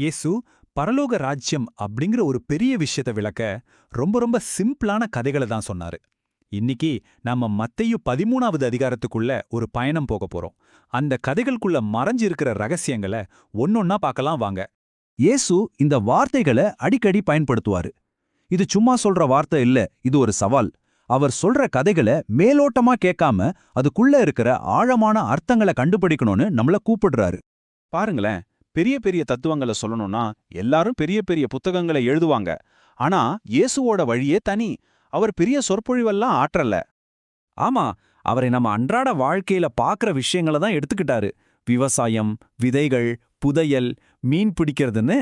இயேசு பரலோக ராஜ்யம் அப்படிங்கிற ஒரு பெரிய விஷயத்தை விளக்க ரொம்ப ரொம்ப சிம்பிளான கதைகளை தான் சொன்னாரு. இன்னைக்கு நம்ம மத்தேயு 13வது அதிகாரத்துக்குள்ள ஒரு பயணம் போக போறோம். அந்த கதைகளுக்குள்ள மறைஞ்சிருக்கிற ரகசியங்களை ஒன்னொன்னா பார்க்கலாம் வாங்க. இயேசு இந்த வார்த்தைகளை அடிக்கடி பயன்படுத்துவாரு. இது சும்மா சொல்ற வார்த்தை இல்ல, இது ஒரு சவால். அவர் சொல்ற கதைகளை மேலோட்டமா கேட்காம அதுக்குள்ள இருக்கிற ஆழமான அர்த்தங்களை கண்டுபிடிக்கணும்னு நம்மள கூப்பிடுறாரு. பாருங்களேன், பெரிய பெரிய தத்துவங்களை சொல்லணும்னா எல்லாரும் பெரிய பெரிய புத்தகங்களை எழுதுவாங்க. ஆனா இயேசுவோட வழியே தனி. அவர் பெரிய சொற்பொழிவெல்லாம் ஆற்றல. ஆமா, அவரை நம்ம அன்றாட வாழ்க்கையில பார்க்குற விஷயங்களை தான் எடுத்துக்கிட்டாரு. விவசாயம், விதைகள், புதையல், மீன் பிடிக்கிறதுன்னு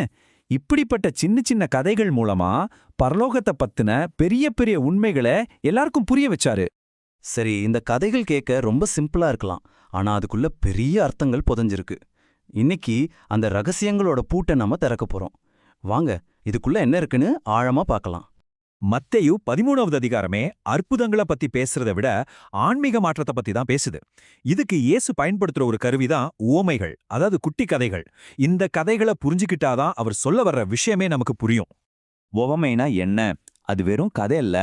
இப்படிப்பட்ட சின்ன சின்ன கதைகள் மூலமா பரலோகத்தை பத்தின பெரிய பெரிய உண்மைகளை எல்லாருக்கும் புரிய வச்சாரு. சரி, இந்த கதைகள் கேட்க ரொம்ப சிம்பிளா இருக்கலாம், ஆனா அதுக்குள்ள பெரிய அர்த்தங்கள் புதைஞ்சிருக்கு. இன்னைக்கு அந்த ரகசியங்களோட பூட்டை நம்ம திறக்க போறோம். வாங்க, இதுக்குள்ள என்ன இருக்குன்னு ஆழமா பார்க்கலாம். மத்தேயு 13வது அதிகாரமே அற்புதங்களை பத்தி பேசுறதை விட ஆன்மீக மாற்றத்தை பத்தி தான் பேசுது. இதுக்கு இயேசு பயன்படுத்துற ஒரு கருவிதான் உவமைகள், அதாவது குட்டி கதைகள். இந்த கதைகளை புரிஞ்சுக்கிட்டாதான் அவர் சொல்ல வர்ற விஷயமே நமக்கு புரியும். உவமைனா என்ன? அது வெறும் கதை இல்ல,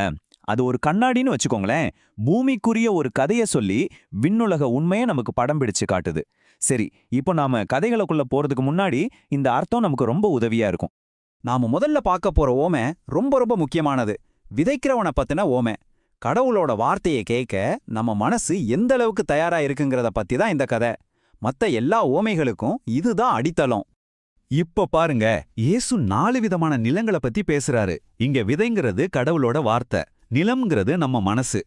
அது ஒரு கண்ணாடின்னு வச்சுக்கோங்களேன். பூமிக்குரிய ஒரு கதையை சொல்லி விண்ணுலக உண்மையை நமக்கு படம் பிடிச்சு காட்டுது. சரி, இப்போ நாம கதைகளுக்குள்ள போறதுக்கு முன்னாடி இந்த அர்த்தம் நமக்கு ரொம்ப உதவியா இருக்கும். நாம முதல்ல பார்க்க போற ஓமை ரொம்ப ரொம்ப முக்கியமானது. விதைக்கிறவனை பத்தின ஓமை. கடவுளோட வார்த்தையை கேட்க நம்ம மனசு எந்த அளவுக்கு தயாரா இருக்குங்கிறத பத்தி தான் இந்த கதை. மத்த எல்லா ஓமைகளுக்கும் இதுதான் அடித்தளம். இப்ப பாருங்க, இயேசு 4 விதமான நிலங்களை பத்தி பேசுறாரு. இங்க விதைங்கிறது கடவுளோட வார்த்தை, நிலம்ங்கிறது நம்ம மனசு.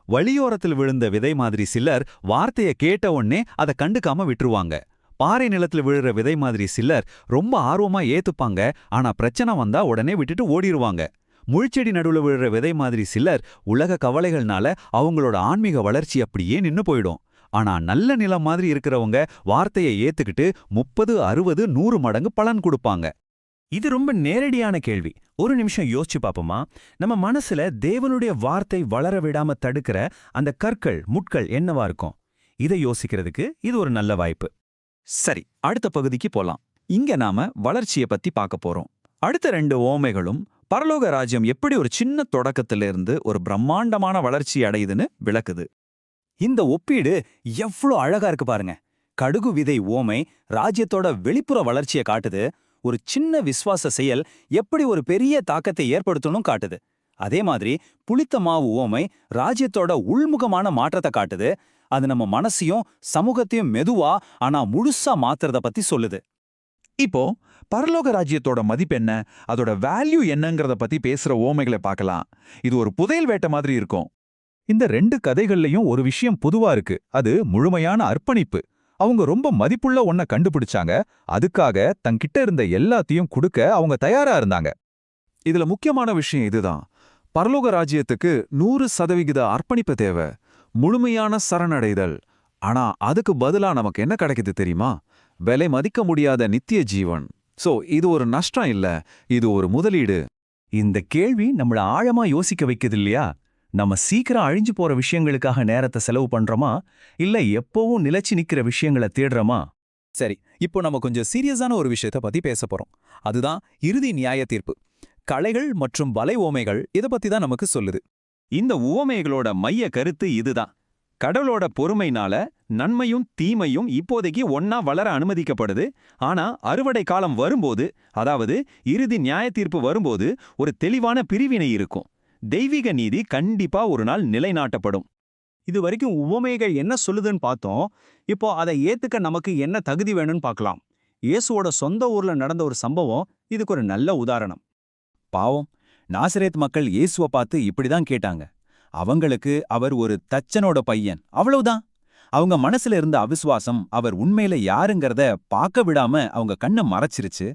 வழியோரத்தில் விழுந்த விதை மாதிரி சிலர் வார்த்தைய கேட்ட உடனே அதை கண்டுக்காம விட்டுருவாங்க. பாறை நிலத்தில் விழுற விதை மாதிரி சிலர் ரொம்ப ஆர்வமா ஏத்துப்பாங்க, ஆனா பிரச்சனை வந்தா உடனே விட்டுட்டு ஓடிருவாங்க. முள்செடி நடுவுல விழுற விதை மாதிரி சிலர் உலக கவலைகள்னால அவங்களோட ஆன்மீக வளர்ச்சி அப்படியே நின்னு போயிடும். ஆனா நல்ல நிலம் மாதிரி இருக்கிறவங்க வார்த்தையை ஏத்துக்கிட்டு 30, 60, 100 மடங்கு பலன் கொடுப்பாங்க. இது ரொம்ப நேரடியான கேள்வி. ஒரு நிமிஷம் யோசிச்சு பாப்போமா? நம்ம மனசுல தேவனுடைய வார்த்தை வளர விடாம தடுக்கிற அந்த கற்கள், முட்கள் என்னவா இருக்கும்? இதை யோசிக்கிறதுக்கு இது ஒரு நல்ல வாய்ப்பு. சரி, அடுத்த பகுதிக்கு போலாம். இங்க நாம வளர்ச்சியை பத்தி பார்க்க போறோம். அடுத்த 2 ஓமைகளும் பரலோக ராஜ்யம் எப்படி ஒரு சின்ன தொடக்கத்திலிருந்து ஒரு பிரம்மாண்டமான வளர்ச்சி அடையுதுன்னு விளக்குது. இந்த ஒப்பீடு எவ்வளோ அழகா இருக்கு பாருங்க. கடுகு விதை ஓமை ராஜ்யத்தோட வெளிப்புற வளர்ச்சியை காட்டுது. ஒரு சின்ன விசுவாச செயல் எப்படி ஒரு பெரிய தாக்கத்தை ஏற்படுத்தணும் காட்டுது. அதே மாதிரி புளித்த மாவு ஓமை ராஜ்யத்தோட உள்முகமான மாற்றத்தை காட்டுது. அது நம்ம மனசையும் சமூகத்தையும் மெதுவா ஆனா முழுசா மாத்துறத பத்தி சொல்லுது. இப்போ பரலோக ராஜ்யத்தோட மதிப்பு என்ன, அதோட வேல்யூ என்னங்கிறத பத்தி பேசுற ஓமைகளை பார்க்கலாம். இது ஒரு புதையல் வேட்டை மாதிரி இருக்கும். இந்த 2 கதைகள்லயும் ஒரு விஷயம் பொதுவா இருக்கு, அது முழுமையான அர்ப்பணிப்பு. அவங்க ரொம்ப மதிப்புள்ள ஒன்ன கண்டுபிடிச்சாங்க, அதுக்காக தங்கிட்ட இருந்த எல்லாத்தையும் கொடுக்க அவங்க தயாரா இருந்தாங்க. இதுல முக்கியமான விஷயம் இதுதான். பரலோக ராஜ்யத்துக்கு 100% அர்ப்பணிப்பு தேவை, முழுமையான சரணடைதல். ஆனா அதுக்கு பதிலா நமக்கு என்ன கிடைக்குது தெரியுமா? விலை மதிக்க முடியாத நித்திய ஜீவன். சோ இது ஒரு நஷ்டம் இல்ல, இது ஒரு முதலீடு. இந்த கேள்வி நம்மள ஆழமா யோசிக்க வைக்குது இல்லையா? நம்ம சீக்கிரம் அழிஞ்சு போற விஷயங்களுக்காக நேரத்தை செலவு பண்றோமா, இல்ல எப்பவும் நிலைச்சு நிக்கிற விஷயங்களை தேடுறோமா? சரி, இப்போ நம்ம கொஞ்சம் சீரியஸான ஒரு விஷயத்தை பத்தி பேச போறோம். அதுதான் இறுதி நியாய தீர்ப்பு. களைகள் மற்றும் வலை ஓமைகள் இதை பத்தி தான் நமக்கு சொல்லுது. இந்த உவமைகளோட மைய கருத்து இதுதான். கடவுளோட பொறுமைனால நன்மையும் தீமையும் இப்போதைக்கு ஒன்னா வளர அனுமதிக்கப்படுது. ஆனா அறுவடை காலம் வரும்போது, அதாவது இறுதி நியாய தீர்ப்பு வரும்போது ஒரு தெளிவான பிரிவினை இருக்கும். தெய்வீக நீதி கண்டிப்பா ஒரு நாள் நிலைநாட்டப்படும். இது வரைக்கும் உவமைகள் என்ன சொல்லுதுன்னு பார்த்தோம். இப்போ அதை ஏத்துக்க நமக்கு என்ன தகுதி வேணும்னு பார்க்கலாம். இயேசுவோட சொந்த ஊர்ல நடந்த ஒரு சம்பவம் இதுக்கு ஒரு நல்ல உதாரணம். பாவம், நாசரேத் மக்கள் இயேசுவை பார்த்து இப்படிதான் கேட்டாங்க. அவங்களுக்கு அவர் ஒரு தச்சனோட பையன், அவ்வளவுதான். அவங்க மனசுல இருந்த அவிசுவாசம் அவர் உண்மையில யாருங்கிறத பார்க்க விடாம அவங்க கண்ணை மறைச்சிருச்சு.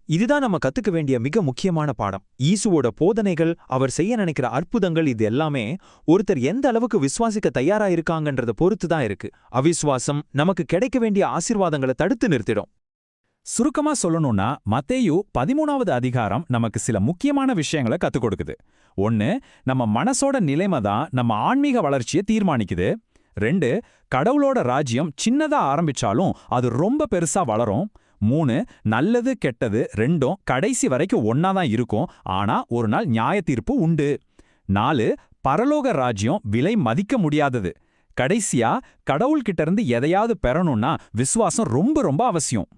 இதுதான் நம்ம கத்துக்க வேண்டிய மிக முக்கியமான பாடம். ஈசுவோட போதனைகள், அவர் செய்ய நினைக்கிற அற்புதங்கள், இது எல்லாமே ஒருத்தர் எந்த அளவுக்கு விசுவாசிக்க தயாரா இருக்காங்கன்றத பொறுத்து தான் இருக்கு. அவிசுவாசம் நமக்கு கிடைக்க வேண்டிய ஆசீர்வாதங்களை தடுத்து நிறுத்திடும். சுருக்கமா சொல்லணும்னா மத்தேயு 13வது அதிகாரம் நமக்கு சில முக்கியமான விஷயங்களை கத்துக் கொடுக்குது. 1, நம்ம மனசோட நிலைமை தான் நம்ம ஆன்மீக வளர்ச்சியை தீர்மானிக்குது. 2, கடவுளோட ராஜ்யம் சின்னதா ஆரம்பிச்சாலும் அது ரொம்ப பெருசா வளரும். 3 நல்லது கெட்டது ரெண்டும் கடைசி வரைக்கும் ஒன்னா தான் இருக்கும், ஆனா ஒரு நாள் நியாய தீர்ப்பு உண்டு. 4 பரலோக ராஜ்யம் விலை மதிக்க முடியாதது. கடைசியா கடவுள்கிட்ட இருந்து எதையாவது பெறணும்னா விசுவாசம் ரொம்ப ரொம்ப அவசியம்.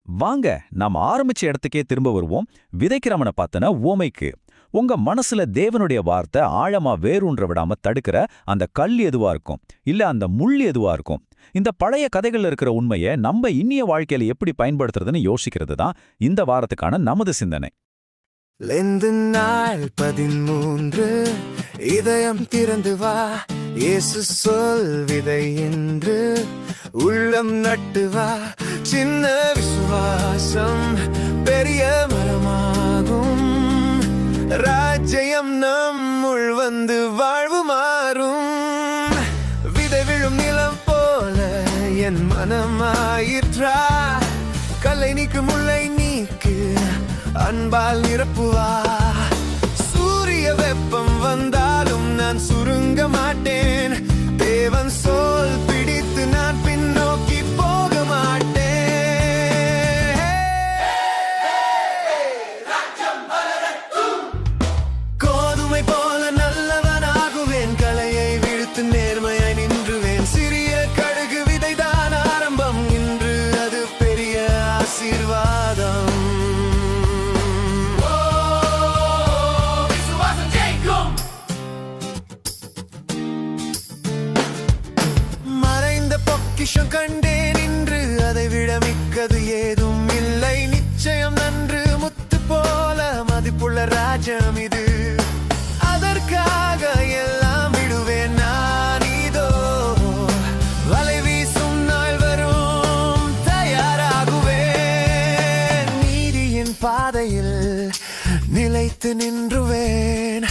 வாங்க நாம ஆரம்பிச்ச இடத்துக்கே திரும்ப வருவோம். விதைக்கிறவனை பார்த்தன உவமைக்கு. உங்க மனசுல தேவனுடைய வார்த்தை ஆழமா வேரூன்ற விடாம தடுக்கிற அந்த கல் எதுவா இருக்கும், இல்ல அந்த முள் எதுவா இருக்கும்? இந்த பழைய கதைகள்ல இருக்கிற உண்மையை நம்ம இன்னிய வாழ்க்கையில எப்படி பயன்படுத்துறதுன்னு யோசிக்கிறது தான் இந்த வாரத்துக்கான நமது சிந்தனை. லெந்து நாள் 13 இதயம் திறந்து வா, இயேசு சொல் விதை என்று உள்ளம் நட்டு வா. சின்ன விசுவாசம் பெரிய மரமாகும், ராஜ்யம் நம்முள் வந்து வாழ்வு மாறும். விதை விழும் நிலம் போல என் மனமாயிற்றா, கல்லை நீக்கு முல்லை நீக்கு அன்பால் நிரப்புவா. சூரிய வெப்பம் வந்தாலும் நான் சுருங்க மாட்டேன், தேவன் சொல் பிடித்து நான் பின்னோக்கி போக மாட்டேன். கோதுமை போல நல்லவனாகுவேன், கலையை வீழ்த்து நேர்மையாய் நின்றுவேன். சிறிய கடுகு விதைதான் ஆரம்பம், இன்று அது பெரிய ஆசீர்வாதம். பொக்கிஷம் கண்டேன் இன்று, அதை விட மிக்கது ஏதும் இல்லை. நிச்சயம் நன்று முத்து போல மதிப்புள்ள ராஜ்யம் இது, அதற்காக எல்லாம் விடுவேன் நான். இதோ வலை வீசும் நாள் வரும், தயாராகுவேன். நீதியின் பாதையில் நிலைத்து நின்றுவேன்,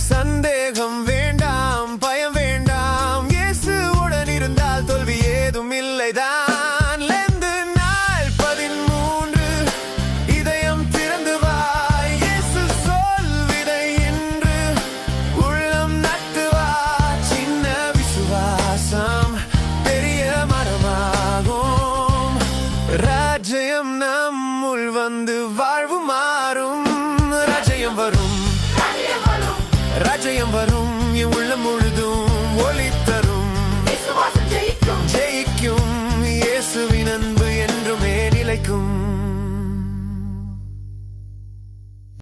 சந்தேகம் வேண்டாம் பயம் வேண்டாம், இயேசுவுடன் இருந்தால் தோல்வி ஏதும் இல்லைதான். லெந்து நாள் 13 இதயம் திறந்து வா, இயேசு சொல் விதை என்று உள்ளம் நட்டு வா. சின்ன விசுவாசம் பெரிய மரமாகும், ராஜ்யம் நம்முள் வந்து வாழ்வு மாறும். ராஜ்யம் வரும், ராஜ்யம் வரும், என் உள்ளம் முழுதும் ஒளி தரும். ஜெயிக்கும், இயேசுவின் அன்பு என்றுமே நிலைக்கும்.